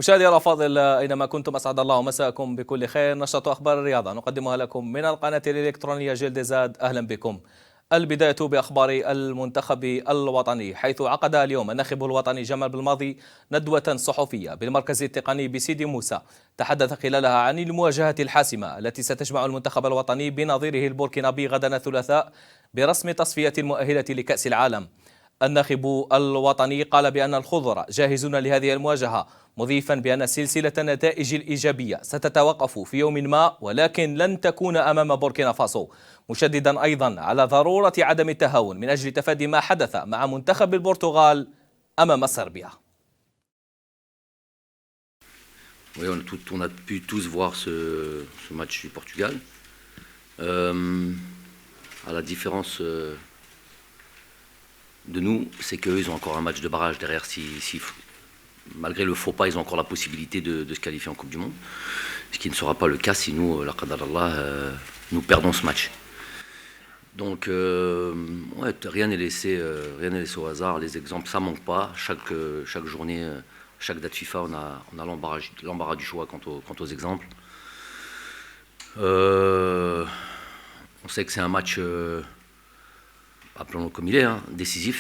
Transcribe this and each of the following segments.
مشاهدي الأفاضل أينما كنتم أسعد الله مساءكم بكل خير. نشرة أخبار الرياضة نقدمها لكم من القناة الإلكترونية جلدزاد. أهلا بكم. البداية بأخبار المنتخب الوطني، حيث عقد اليوم الناخب الوطني جمال بالماضي ندوة صحفية بالمركز التقني بسيدي موسى، تحدث خلالها عن المواجهة الحاسمة التي ستجمع المنتخب الوطني بنظيره البوركينابي غدا الثلاثاء برسم تصفية المؤهلة لكأس العالم. الناخب الوطني قال بأن الخضر جاهزون لهذه المواجهة، مضيفا بأن سلسلة النتائج الإيجابية ستتوقف في يوم ما، ولكن لن تكون أمام بوركينا فاسو، مشددا أيضا على ضرورة عدم التهاون من أجل تفادي ما حدث مع منتخب البرتغال أمام صربيا. Oui, on a pu tous voir ce match du Portugal. À la différence de nous, c'est qu'eux, ils ont encore un match de barrage derrière. Malgré le faux pas, ils ont encore la possibilité de se qualifier en Coupe du Monde. Ce qui ne sera pas le cas si nous, la qadar Allah, nous perdons ce match. Donc, ouais, rien n'est laissé au hasard. Les exemples, ça manque pas. Chaque journée, chaque date FIFA, on a l'embarras du choix quant aux exemples. On sait que c'est un match, appelons-le comme il est, hein, décisif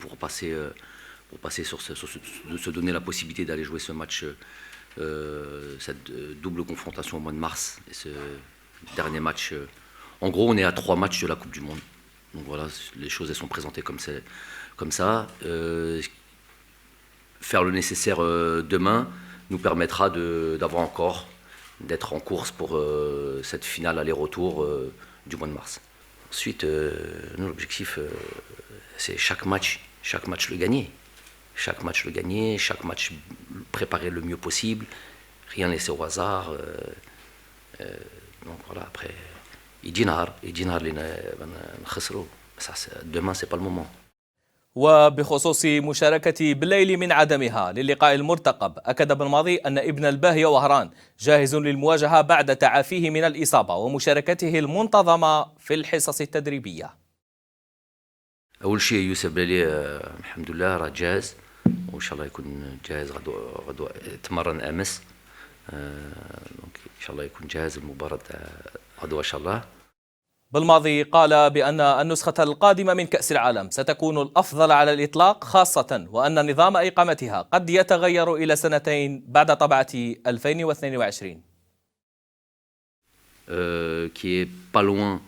pour passer de se donner la possibilité d'aller jouer ce match, cette double confrontation au mois de mars et ce dernier match. En gros, on est à 3 matchs de la Coupe du Monde. Donc voilà, les choses elles sont présentées comme ça. Faire le nécessaire demain nous permettra d'être en course pour cette finale aller-retour du mois de mars. Ensuite, nous, l'objectif, c'est chaque match le gagner. Chaque match préparer le mieux possible, rien laisser au hasard. Donc voilà, après, demain, c'est pas le moment. وبخصوص مشاركة بليلي من عدمها للقاء المرتقب، أكد بالماضي أن ابن الباهية وهران جاهز للمواجهة بعد تعافيه من الإصابة ومشاركته المنتظمة في الحصص التدريبية. أول شيء يوسف بليلي الحمد لله راه جاهز، وإن شاء الله يكون جاهز غدو تمرن أمس، دونك إن شاء الله يكون جاهز المباراة غدوة إن شاء الله. بالماضي قال بأن النسخة القادمة من كأس العالم ستكون الأفضل على الإطلاق، خاصة وأن نظام إقامتها قد يتغير إلى 2 بعد طبعة 2022. Qui est pas loin,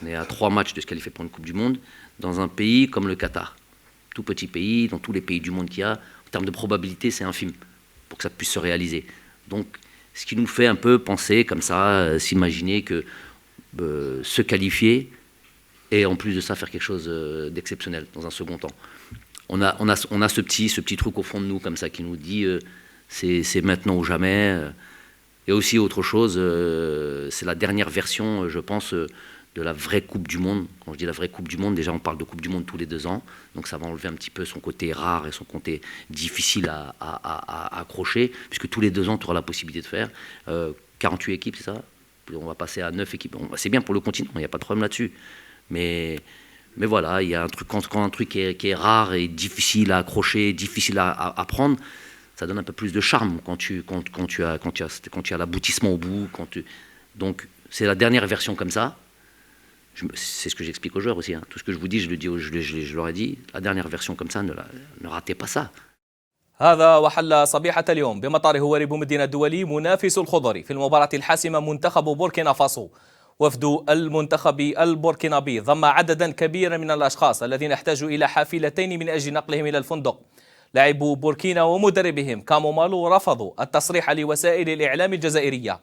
on est à 3 matchs de se qualifier pour une Coupe du Monde, dans un pays comme le Qatar. Tout petit pays, dans tous les pays du monde qu'il y a, en termes de probabilité, c'est infime pour que ça puisse se réaliser. Donc, ce qui nous fait un peu penser comme ça, s'imaginer que se qualifier et en plus de ça faire quelque chose d'exceptionnel dans un second temps. On a ce petit truc au fond de nous comme ça qui nous dit c'est maintenant ou jamais. Et aussi autre chose, c'est la dernière version, je pense, de la vraie Coupe du Monde. Quand je dis la vraie Coupe du Monde, déjà on parle de Coupe du Monde tous les 2 ans, donc ça va enlever un petit peu son côté rare et son côté difficile à accrocher, puisque tous les 2 ans tu auras la possibilité de faire 48 équipes, c'est ça? On va passer à 9 équipes. C'est bien pour le continent, il n'y a pas de problème là-dessus. Mais voilà, il y a un truc, quand un truc qui est rare et difficile à accrocher, difficile à prendre, ça donne un peu plus de charme quand tu as l'aboutissement au bout. Donc c'est la dernière version comme ça. C'est ce que j'explique aux joueurs aussi. Hein. Tout ce que je vous dis, je leur ai dit. La dernière version comme ça, ne ratez pas ça. هذا وحل صبيحة اليوم بمطار هواري بومدينة الدولي منافس الخضر في المباراة الحاسمة منتخب بوركينا فاسو. وفد المنتخب البوركينابي ضم عددا كبيرا من الأشخاص الذين احتاجوا إلى حافلتين من أجل نقلهم إلى الفندق. لاعبو بوركينا ومدربهم كامومالو رفضوا التصريح لوسائل الإعلام الجزائرية.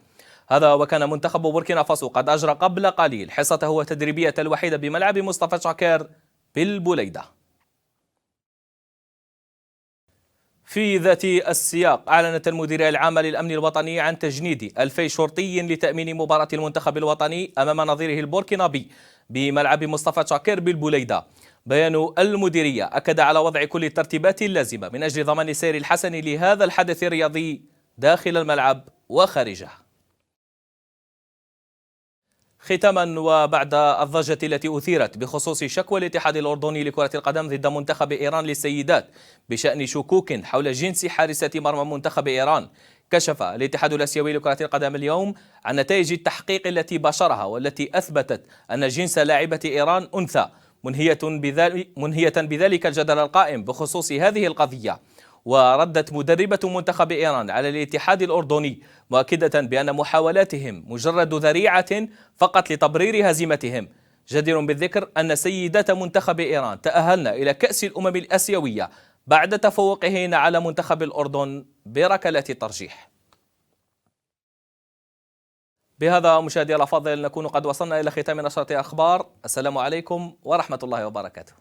هذا وكان منتخب بوركينا فاسو قد أجرى قبل قليل حصته التدريبية الوحيدة بملعب مصطفى شاكر بالبوليدة. في ذات السياق، أعلنت المديرية العامة للأمن الوطني عن تجنيد 2000 شرطي لتأمين مباراة المنتخب الوطني أمام نظيره البوركينابي بملعب مصطفى شاكر بالبوليدة. بيان المديرية أكد على وضع كل الترتيبات اللازمة من أجل ضمان السير الحسن لهذا الحدث الرياضي داخل الملعب وخارجه. ختاما، وبعد الضجة التي أثيرت بخصوص شكوى الاتحاد الأردني لكرة القدم ضد منتخب إيران للسيدات بشأن شكوك حول جنس حارسة مرمى منتخب إيران، كشف الاتحاد الآسيوي لكرة القدم اليوم عن نتائج التحقيق التي باشرها والتي أثبتت أن جنس لاعبة إيران أنثى، منهية بذلك الجدل القائم بخصوص هذه القضية. وردت مدربة منتخب إيران على الاتحاد الأردني مؤكدة بأن محاولاتهم مجرد ذريعة فقط لتبرير هزيمتهم. جدير بالذكر أن سيدات منتخب إيران تأهلن إلى كأس الأمم الآسيوية بعد تفوقهن على منتخب الأردن بركلات الترجيح. بهذا مشاهدي الأفاضل نكون قد وصلنا إلى ختام نشرة أخبار. السلام عليكم ورحمة الله وبركاته.